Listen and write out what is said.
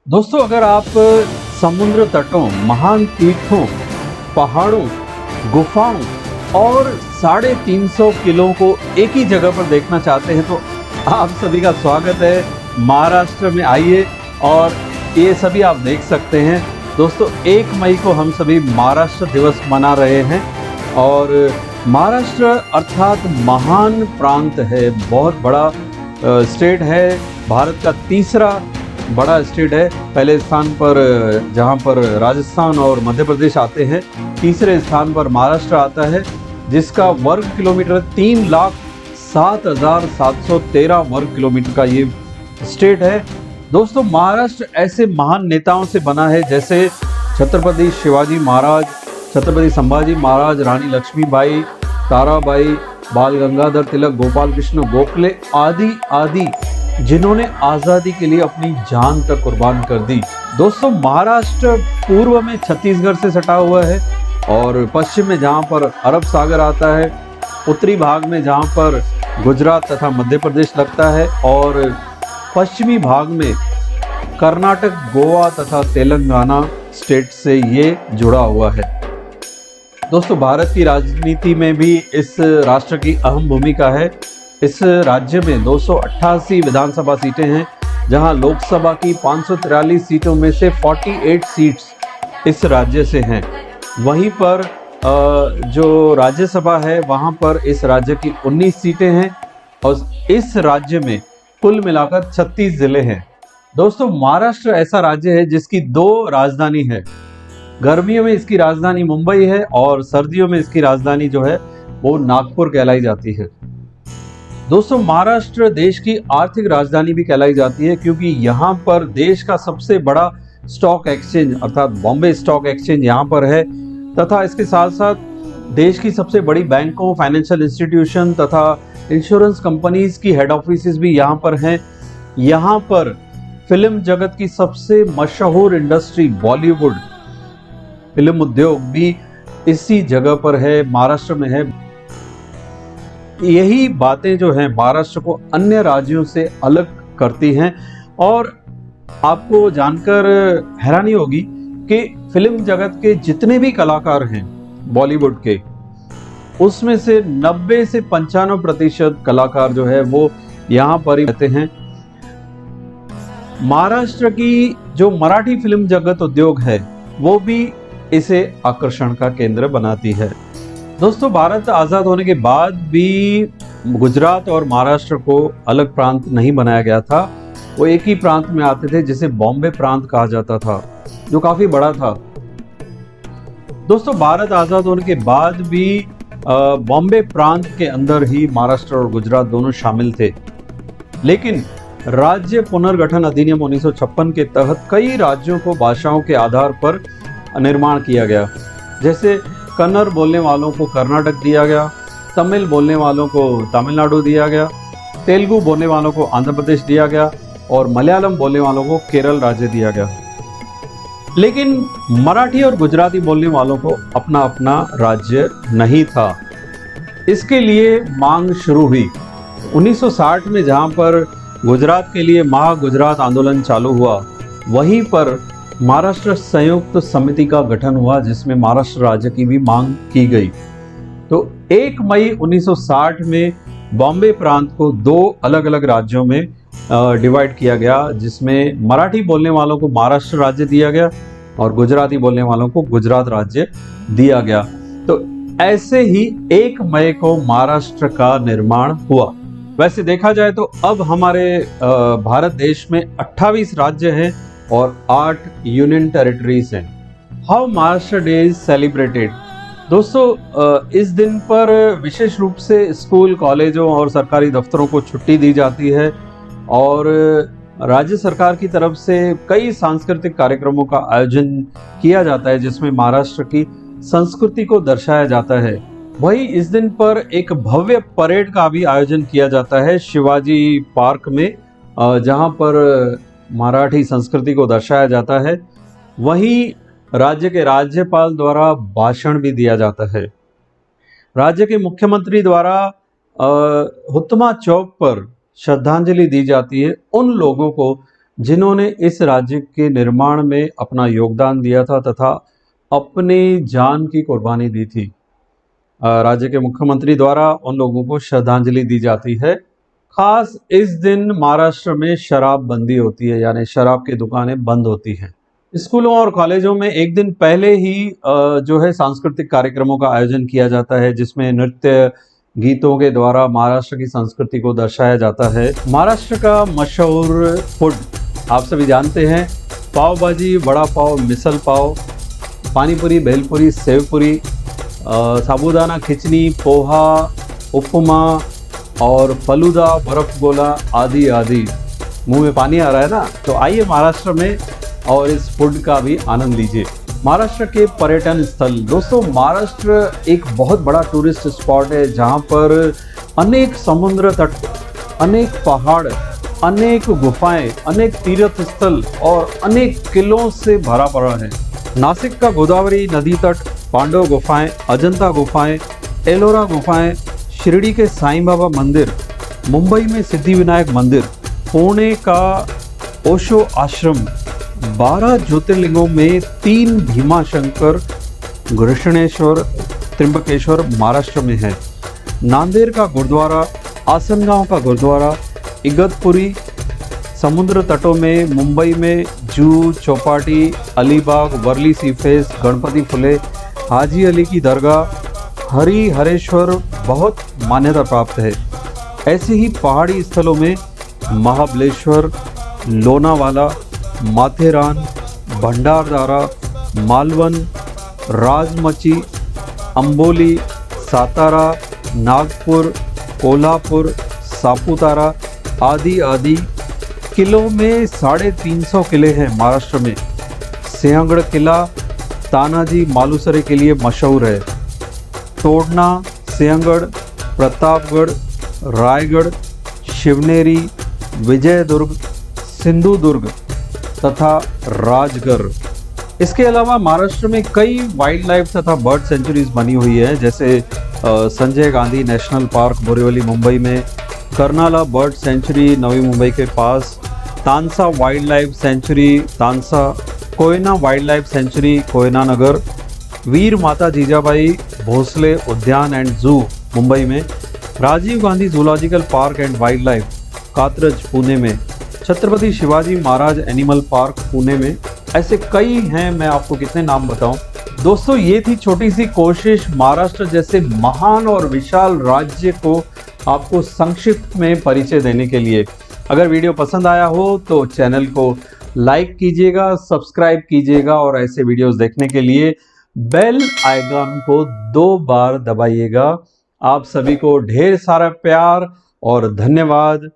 दोस्तों, अगर आप समुद्र तटों, महान तीर्थों, पहाड़ों, गुफाओं और 350 किलों को एक ही जगह पर देखना चाहते हैं तो आप सभी का स्वागत है। महाराष्ट्र में आइए और ये सभी आप देख सकते हैं। दोस्तों, 1 मई को हम सभी महाराष्ट्र दिवस मना रहे हैं और महाराष्ट्र अर्थात महान प्रांत है, बहुत बड़ा स्टेट है, भारत का तीसरा बड़ा स्टेट है। पहले स्थान पर जहां पर राजस्थान और मध्य प्रदेश आते हैं, तीसरे स्थान पर महाराष्ट्र आता है, जिसका वर्ग किलोमीटर 3,07,713 वर्ग किलोमीटर का ये स्टेट है। दोस्तों, महाराष्ट्र ऐसे महान नेताओं से बना है जैसे छत्रपति शिवाजी महाराज, छत्रपति संभाजी महाराज, रानी लक्ष्मीबाई, ताराबाई, बाल गंगाधर तिलक, गोपाल कृष्ण गोखले आदि जिन्होंने आज़ादी के लिए अपनी जान तक कुर्बान कर दी। दोस्तों, महाराष्ट्र पूर्व में छत्तीसगढ़ से सटा हुआ है और पश्चिम में जहाँ पर अरब सागर आता है, उत्तरी भाग में जहाँ पर गुजरात तथा मध्य प्रदेश लगता है और पश्चिमी भाग में कर्नाटक, गोवा तथा तेलंगाना स्टेट से ये जुड़ा हुआ है। दोस्तों, भारत की राजनीति में भी इस राष्ट्र की अहम भूमिका है। इस राज्य में 288 विधानसभा सीटें हैं, जहां लोकसभा की 543 सीटों में से 48 सीट्स इस राज्य से हैं। वहीं पर जो राज्यसभा है वहां पर इस राज्य की 19 सीटें हैं और इस राज्य में कुल मिलाकर 36 जिले हैं। दोस्तों, महाराष्ट्र ऐसा राज्य है जिसकी 2 राजधानी है। गर्मियों में इसकी राजधानी मुंबई है और सर्दियों में इसकी राजधानी जो है वो नागपुर कहलाई जाती है। दोस्तों, महाराष्ट्र देश की आर्थिक राजधानी भी कहलाई जाती है क्योंकि यहाँ पर देश का सबसे बड़ा स्टॉक एक्सचेंज अर्थात बॉम्बे स्टॉक एक्सचेंज यहाँ पर है तथा इसके साथ साथ देश की सबसे बड़ी बैंकों, फाइनेंशियल इंस्टीट्यूशन तथा इंश्योरेंस कंपनीज की हेड ऑफिसेज भी यहाँ पर हैं। यहाँ पर फिल्म जगत की सबसे मशहूर इंडस्ट्री बॉलीवुड फिल्म उद्योग भी इसी जगह पर है, महाराष्ट्र में है। यही बातें जो हैं महाराष्ट्र को अन्य राज्यों से अलग करती हैं और आपको जानकर हैरानी होगी कि फिल्म जगत के जितने भी कलाकार हैं बॉलीवुड के, उसमें से 90 से 95% कलाकार जो है वो यहाँ पर ही रहते हैं। महाराष्ट्र की जो मराठी फिल्म जगत उद्योग है वो भी इसे आकर्षण का केंद्र बनाती है। दोस्तों, भारत आज़ाद होने के बाद भी गुजरात और महाराष्ट्र को अलग प्रांत नहीं बनाया गया था, वो एक ही प्रांत में आते थे जिसे बॉम्बे प्रांत कहा जाता था, जो काफ़ी बड़ा था। दोस्तों, भारत आज़ाद होने के बाद भी बॉम्बे प्रांत के अंदर ही महाराष्ट्र और गुजरात दोनों शामिल थे, लेकिन राज्य पुनर्गठन अधिनियम 1956 के तहत कई राज्यों को भाषाओं के आधार पर निर्माण किया गया। जैसे कन्नड़ बोलने वालों को कर्नाटक दिया गया, तमिल बोलने वालों को तमिलनाडु दिया गया, तेलुगु बोलने वालों को आंध्र प्रदेश दिया गया और मलयालम बोलने वालों को केरल राज्य दिया गया। लेकिन मराठी और गुजराती बोलने वालों को अपना अपना राज्य नहीं था। इसके लिए मांग शुरू हुई 1960 में, जहां पर गुजरात के लिए महागुजरात आंदोलन चालू हुआ। वहीं पर महाराष्ट्र संयुक्त समिति का गठन हुआ जिसमें महाराष्ट्र राज्य की भी मांग की गई। तो 1 मई 1960 में बॉम्बे प्रांत को 2 अलग अलग राज्यों में डिवाइड किया गया, जिसमें मराठी बोलने वालों को महाराष्ट्र राज्य दिया गया और गुजराती बोलने वालों को गुजरात राज्य दिया गया। तो ऐसे ही 1 मई को महाराष्ट्र का निर्माण हुआ। वैसे देखा जाए तो अब हमारे भारत देश में 28 राज्य हैं और 8 यूनियन टेरिटरीज हैं। How Maharashtra day is celebrated. दोस्तों, इस दिन पर विशेष रूप से स्कूल, कॉलेजों और सरकारी दफ्तरों को छुट्टी दी जाती है और राज्य सरकार की तरफ से कई सांस्कृतिक कार्यक्रमों का आयोजन किया जाता है जिसमें महाराष्ट्र की संस्कृति को दर्शाया जाता है। वहीं इस दिन पर एक भव्य परेड का भी आयोजन किया जाता है शिवाजी पार्क में, जहां पर मराठी संस्कृति को दर्शाया जाता है। वहीं राज्य के राज्यपाल द्वारा भाषण भी दिया जाता है। राज्य के मुख्यमंत्री द्वारा हुतमा चौक पर श्रद्धांजलि दी जाती है उन लोगों को जिन्होंने इस राज्य के निर्माण में अपना योगदान दिया था तथा अपने जान की कुर्बानी दी थी। राज्य के मुख्यमंत्री द्वारा उन लोगों को श्रद्धांजलि दी जाती है। खास इस दिन महाराष्ट्र में शराब बंदी होती है, यानी शराब की दुकानें बंद होती हैं। स्कूलों और कॉलेजों में एक दिन पहले ही जो है सांस्कृतिक कार्यक्रमों का आयोजन किया जाता है, जिसमें नृत्य गीतों के द्वारा महाराष्ट्र की संस्कृति को दर्शाया जाता है। महाराष्ट्र का मशहूर फूड आप सभी जानते हैं, पाव भाजी, वड़ा पाव, मिसल पाव, पानीपुरी, भेलपुरी, सेवपुरी, साबूदाना खिचड़ी, पोहा, उपमा और फलूदा, बर्फ गोला आदि आदि। मुंह में पानी आ रहा है ना, तो आइए महाराष्ट्र में और इस फूड का भी आनंद लीजिए। महाराष्ट्र के पर्यटन स्थल, दोस्तों महाराष्ट्र एक बहुत बड़ा टूरिस्ट स्पॉट है जहां पर अनेक समुद्र तट, अनेक पहाड़, अनेक गुफाएं, अनेक तीर्थ स्थल और अनेक किलों से भरा पड़ा है। नासिक का गोदावरी नदी तट, पांडव गुफाएं, अजंता गुफाएं, एलोरा गुफाएं, शिरडी के साईं बाबा मंदिर, मुंबई में सिद्धिविनायक मंदिर, पुणे का ओशो आश्रम, 12 ज्योतिर्लिंगों में 3 भीमाशंकर, घृष्णेश्वर, त्र्यंबकेश्वर महाराष्ट्र में है। नांदेड़ का गुरुद्वारा, आसनगांव का गुरुद्वारा, इगतपुरी, समुद्र तटों में मुंबई में जूहू चौपाटी, अलीबाग, वर्ली सीफेस, गणपति फुले, हाजी अली की दरगाह, हरि हरेश्वर बहुत मान्यता प्राप्त है। ऐसे ही पहाड़ी स्थलों में महाबलेश्वर, लोनावाला, माथेरान, भंडारदारा, मालवन, राजमची, अंबोली, सातारा, नागपुर, कोल्हापुर, सापुतारा आदि आदि। किलों में 350 किले हैं महाराष्ट्र में। सिंहगढ़ किला तानाजी मालुसरे के लिए मशहूर है। तोड़ना, सिंहगढ़, प्रतापगढ़, रायगढ़, शिवनेरी, विजयदुर्ग, सिंधुदुर्ग तथा राजगढ़। इसके अलावा महाराष्ट्र में कई वाइल्ड लाइफ तथा बर्ड सेंचुरीज बनी हुई है, जैसे संजय गांधी नेशनल पार्क बोरीवली मुंबई में, कर्नाला बर्ड सेंचुरी नवी मुंबई के पास, Tansa wild life sanctuary Tansa, Koyna wild life sanctuary Koyna Nagar, Veer Mata Jijabai Bhosale Udyan and zoo Mumbai में, Rajiv Gandhi zoological park and wild life Katraj Pune में, छत्रपति शिवाजी महाराज एनिमल पार्क पुणे में। ऐसे कई हैं, मैं आपको कितने नाम बताऊं। दोस्तों ये थी छोटी सी कोशिश महाराष्ट्र जैसे महान और विशाल राज्य को आपको संक्षिप्त में परिचय देने के लिए। अगर वीडियो पसंद आया हो तो चैनल को लाइक कीजिएगा, सब्सक्राइब कीजिएगा और ऐसे वीडियोस देखने के लिए बेल आइकन को 2 बार दबाइएगा। आप सभी को ढेर सारा प्यार और धन्यवाद।